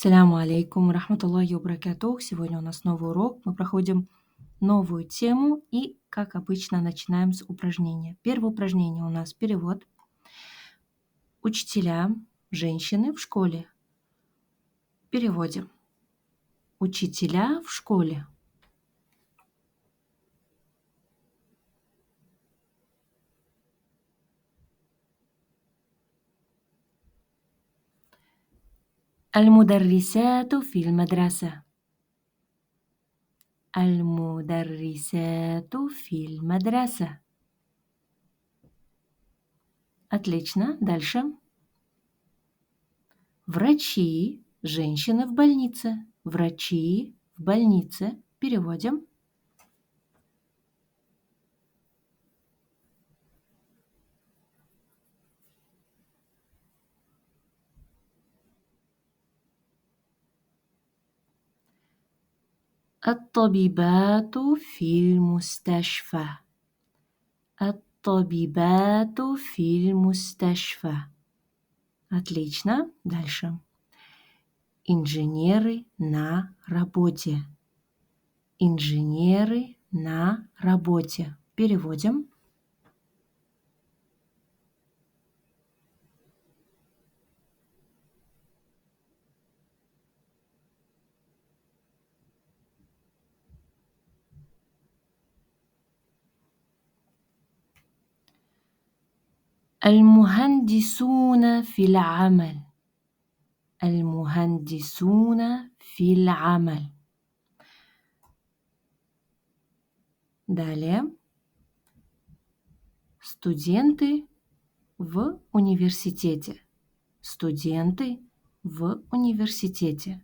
Ассаляму алейкум рахматуллахи вабракатух. Сегодня у нас новый урок. Мы проходим новую тему и, как обычно, начинаем с упражнения. Первое упражнение у нас перевод. Учителя, женщины в школе. Переводим. Учителя в школе. المدرسات في المدرسة. المدرسات في المدرسة. Отлично. Дальше. Врачи, женщины в больнице. Врачи в больнице. Переводим. الطبيبات في المستشفى. الطبيبات في المستشفى. Отлично. Дальше. Инженеры на работе. Инженеры на работе. Переводим. المهندسون في العمل. المهندسون في العمل. Далее. Студенты в университете. Студенты в университете.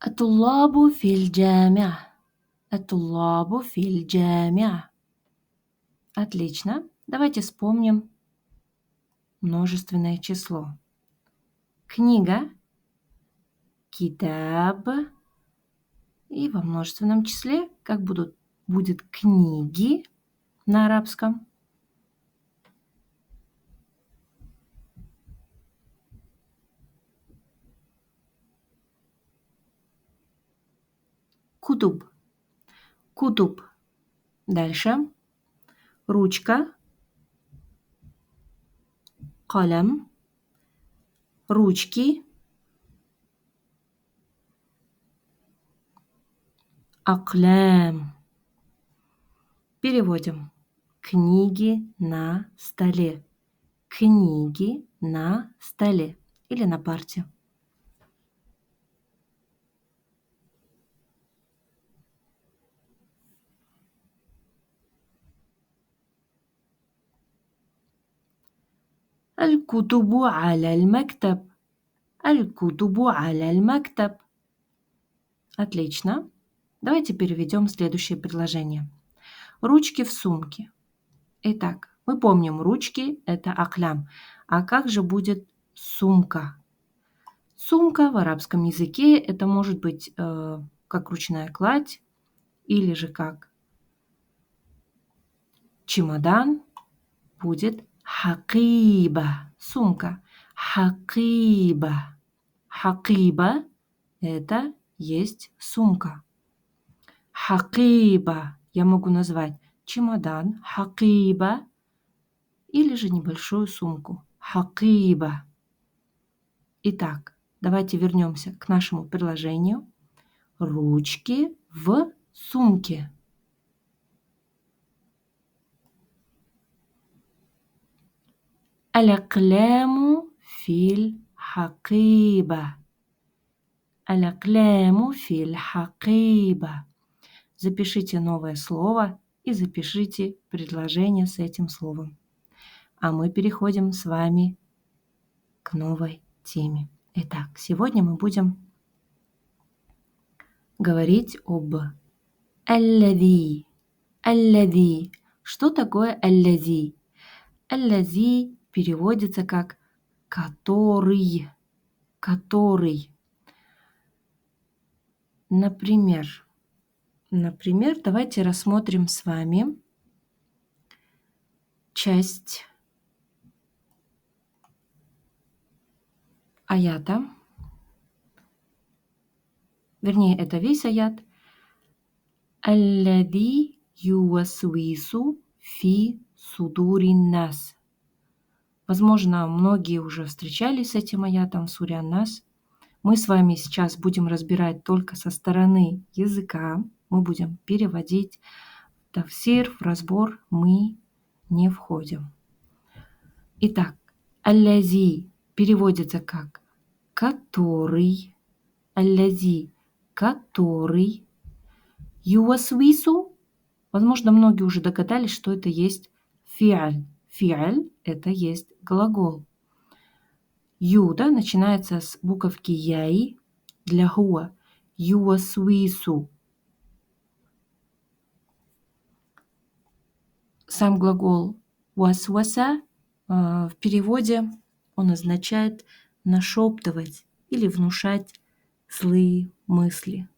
الطلاب في الجامعة. الطلاب في الجامعة. Отлично. Давайте вспомним множественное число. Книга, китаб. И во множественном числе как будет книги на арабском? Кутуб. Кутуб. Дальше. Ручка. Калям. Ручки. Аклям. Переводим. Книги на столе. Книги на столе или на парте. الكتب على المكتب. الكتب على المكتب. Отлично. Давайте переведем следующее предложение. Ручки в сумке. Итак, мы помним, ручки – это аклям. А как же будет сумка? Сумка в арабском языке – это может быть как ручная кладь или же как чемодан будет хакиба. Сумка. Хакиба. Хакиба – это есть сумка. Хакиба я могу назвать чемодан, хакиба или же небольшую сумку. Хакиба. Итак, давайте вернемся к нашему предложению. Ручки в сумке. الأقلام في الحقيبة. الأقلام في الحقيبة. Запишите новое слово и запишите предложение с этим словом. А мы переходим с вами к новой теме. Итак, сегодня мы будем говорить об аллади. Аллади. Что такое аллади? Аллади переводится как который. Который. Например, Например, давайте рассмотрим с вами часть аята. Вернее, это весь аят. Аллади ювасвису фи судурин нас. Возможно, многие уже встречались с этим аятом в суре Ан-Нас. Мы с вами сейчас будем разбирать только со стороны языка. Мы будем переводить. В тафсир, в разбор мы не входим. Итак, аллази переводится как который, аллази который, ювасвису, возможно, многие уже догадались, что это есть фиаль. Фиаль – это есть глагол. Юда начинается с буковки яи для хуа. Ювасвису. Сам глагол васваса в переводе он означает нашептывать или внушать злые мысли.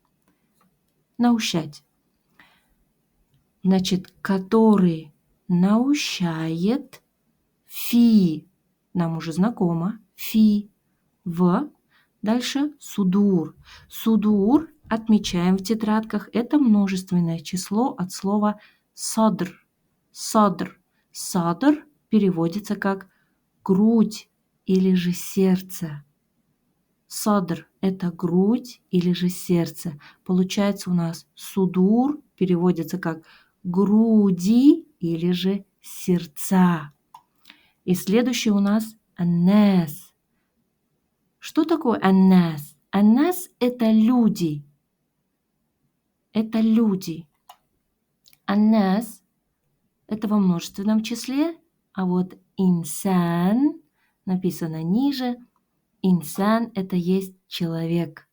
Наущать. Значит, который наущает фи, нам уже знакомо, фи, в, дальше судур. Судур, отмечаем в тетрадках, это множественное число от слова садр. Садр. Садр переводится как грудь или же сердце. Садр – это грудь или же сердце. Получается у нас судур переводится как груди или же сердца. И следующий у нас аннас. Что такое аннас? Аннас – это люди. Это люди. Аннас – это во множественном числе, а вот инсан написано ниже. Инсан – это есть человек.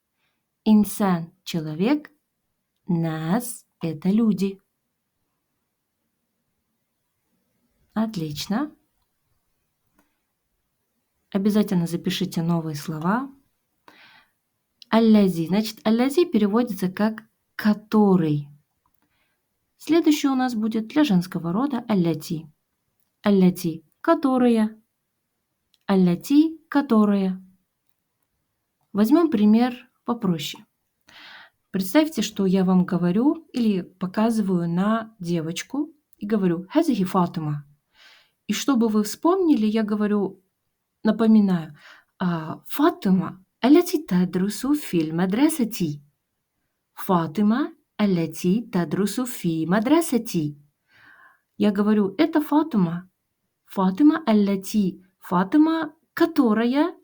Инсан – человек, нас – это люди. Отлично. Обязательно запишите новые слова. Аллази. Значит, аллази переводится как «который». Следующий у нас будет для женского рода алляти. Алляти – «которая». Алляти – «которая». Возьмем пример попроще. Представьте, что я вам говорю или показываю на девочку и говорю «Хазихи Фатима». И чтобы вы вспомнили, я говорю, напоминаю, Фатима التي تدرس في المدرسة. Фатима التي تدرس في مدرستي. Я говорю, это Фатима. Фатима التي. Фатима, которая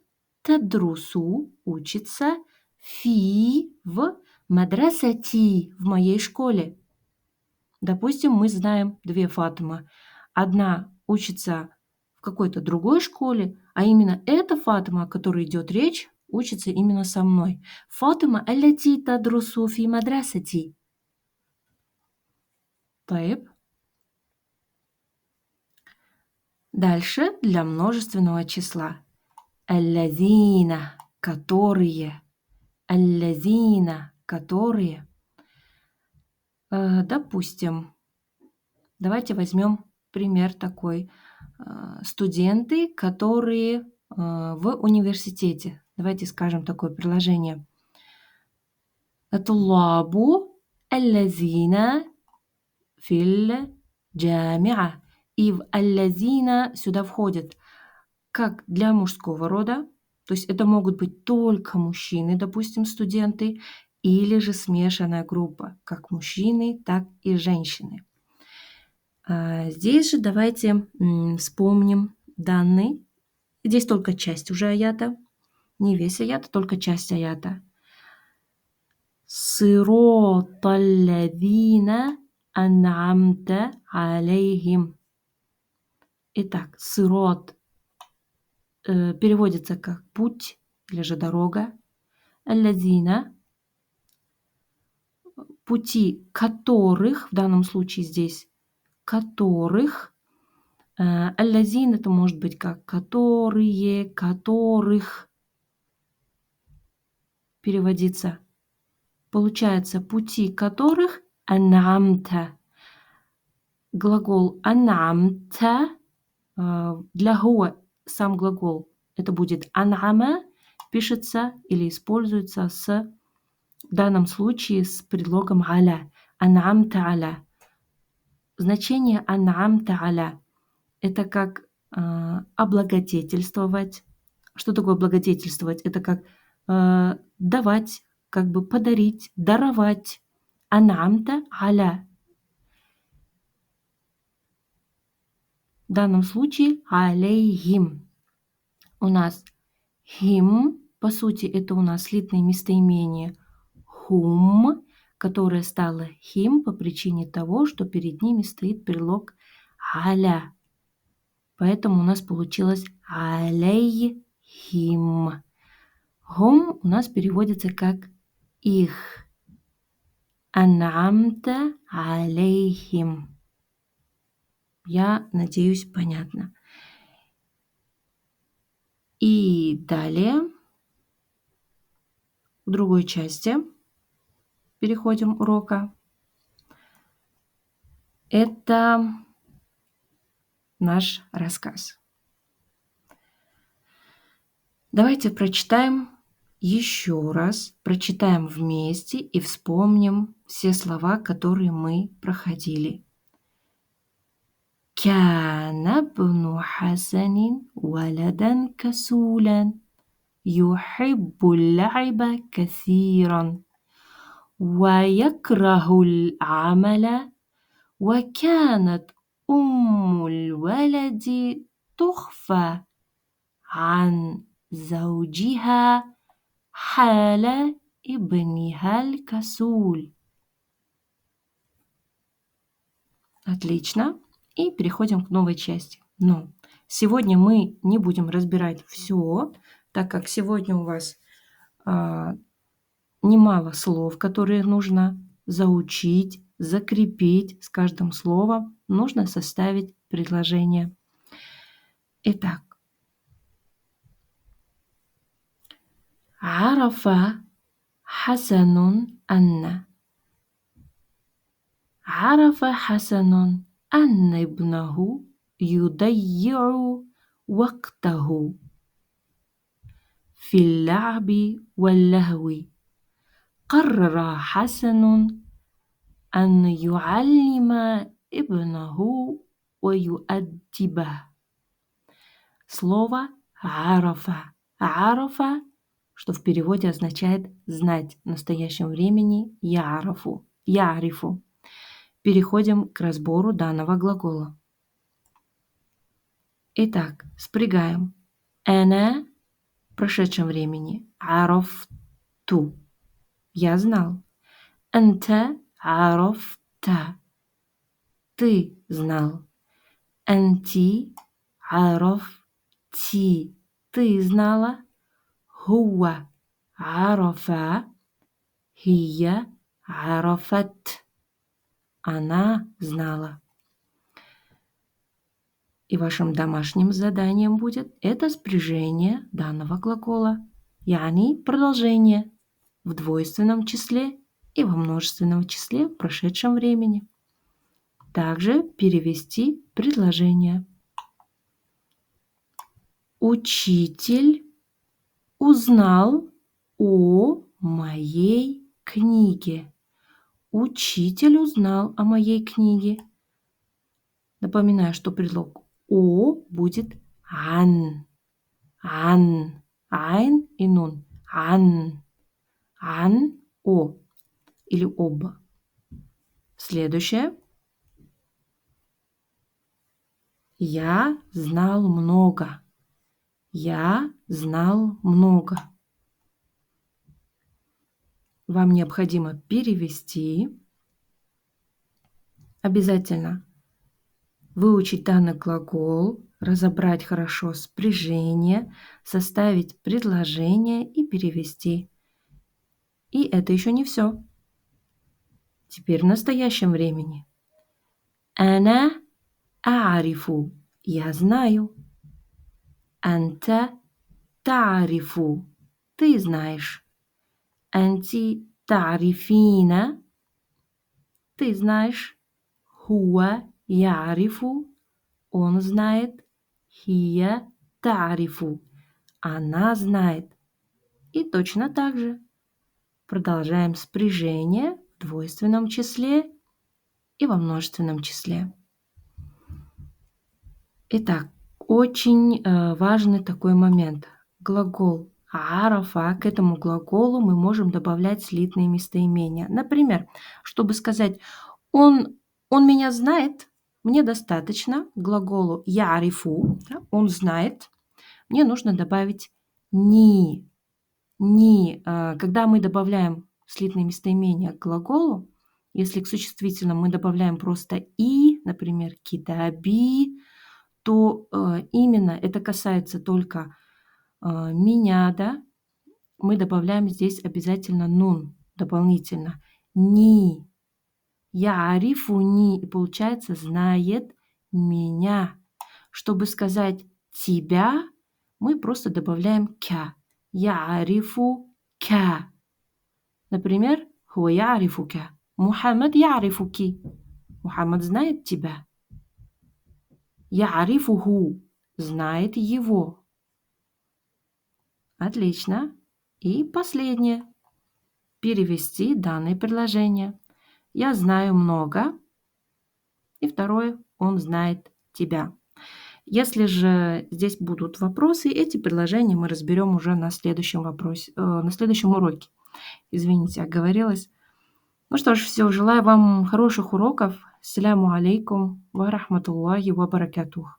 тадрусу учится фи в мадрасати, в моей школе. Допустим, мы знаем две Фатимы. Одна учится в какой-то другой школе, а именно эта Фатима, о которой идет речь, учится именно со мной. Фатима аллати тадрусу фи мадрасати. Таиб. Дальше для множественного числа. Аллазина, которые. Аллазина, которые. Допустим, давайте возьмем пример такой. Студенты, которые в университете. Давайте скажем такое приложение. Туллабу аллазина фил джамиа. И в аллазина сюда входит как для мужского рода, то есть это могут быть только мужчины, допустим, студенты, или же смешанная группа, как мужчины, так и женщины. Здесь же давайте вспомним данные. Здесь только часть уже аята, не весь аят, только часть аята. Сироталлазина ан'амта алейхим. Итак, сирот переводится как путь или же дорога. Аллазина, пути которых, в данном случае здесь, которых. Аллазин это может быть как которые, которых переводится. Получается, пути которых ан'амта. Глагол ан'амта для гуа сам глагол это будет ан'ама, пишется или используется в данном случае с предлогом аля. Ан'амта аля. Значение ан'амта аля это как облагодетельствовать. Что такое облагодетельствовать? Это как давать, как бы подарить, даровать. Ан'амта аля. В данном случае алейхим. У нас хим, по сути, это у нас слитное местоимение хум, которое стало хим по причине того, что перед ними стоит предлог аля. Поэтому у нас получилось алейхим. Хум у нас переводится как их. Ан'амта алейхим. Я надеюсь, понятно. И далее, в другой части переходим урока. Это наш рассказ. Давайте прочитаем еще раз, прочитаем вместе и вспомним все слова, которые мы проходили. كان ابن حسن ولدا كسولا يحب اللعب كثيرا ويكره العمل وكانت أم الولد تخفى عن زوجها حال ابنها الكسول. Отлично. И переходим к новой части. Но сегодня мы не будем разбирать все, так как сегодня у вас немало слов, которые нужно заучить, закрепить. С каждым словом нужно составить предложение. Итак, عرف حسن أن ابنه يضيع وقته في اللعب واللهو. قرر حسن أن يعلم ابنه ويؤدبه. Слово عرفа. عرفа, что в переводе означает знать, в настоящем времени ярифу. Переходим к разбору данного глагола. Итак, спрягаем. Эна в прошедшем времени. Арафту. Я знал. Анта арафта. Ты знал. Анти арафти. Ты знала. Хуа арафа. Хия арафат. Она знала. И вашим домашним заданием будет это спряжение данного глагола, яни продолжение в двойственном числе и во множественном числе в прошедшем времени. Также перевести предложение. Учитель узнал о моей книге. Учитель узнал о моей книге. Напоминаю, что предлог «о» будет «ан». «Ан». «Айн» и «нун». «Ан». «Ан» – «о» или «об». Следующее. Я знал много. Я знал много. Вам необходимо перевести. Обязательно выучить данный глагол, разобрать хорошо спряжение, составить предложение и перевести. И это еще не все. Теперь в настоящем времени. Ана а'рифу. Я знаю. Анта та'рифу. Ты знаешь. Анти та'рифина. Ты знаешь. Хуа ярифу. Он знает. Хия тарифу. Она знает. И точно так же. Продолжаем спряжение в двойственном числе и во множественном числе. Итак, очень важный такой момент. Глагол арафа, к этому глаголу мы можем добавлять слитные местоимения. Например, чтобы сказать он меня знает, мне достаточно к глаголу ярифу, да, он знает, мне нужно добавить ни. Когда мы добавляем слитные местоимения к глаголу, если к существительному мы добавляем просто и, например, китаби, то именно это касается только меня, да, мы добавляем здесь обязательно нун дополнительно. Ни. Я арифу ни. И получается знает меня. Чтобы сказать тебя, мы просто добавляем кя. Я арифу кя. Например, хуа ярифука. Мухаммад ярифуки. Мухаммад знает тебя. Ярифуху. Знает его. Отлично. И последнее. Перевести данное предложение. Я знаю много. И второе. Он знает тебя. Если же здесь будут вопросы, эти предложения мы разберем уже на следующем уроке. Извините, оговорилась. Ну что ж, все, желаю вам хороших уроков. Ассаляму алейкум ва рахматуллахи ва баракатух.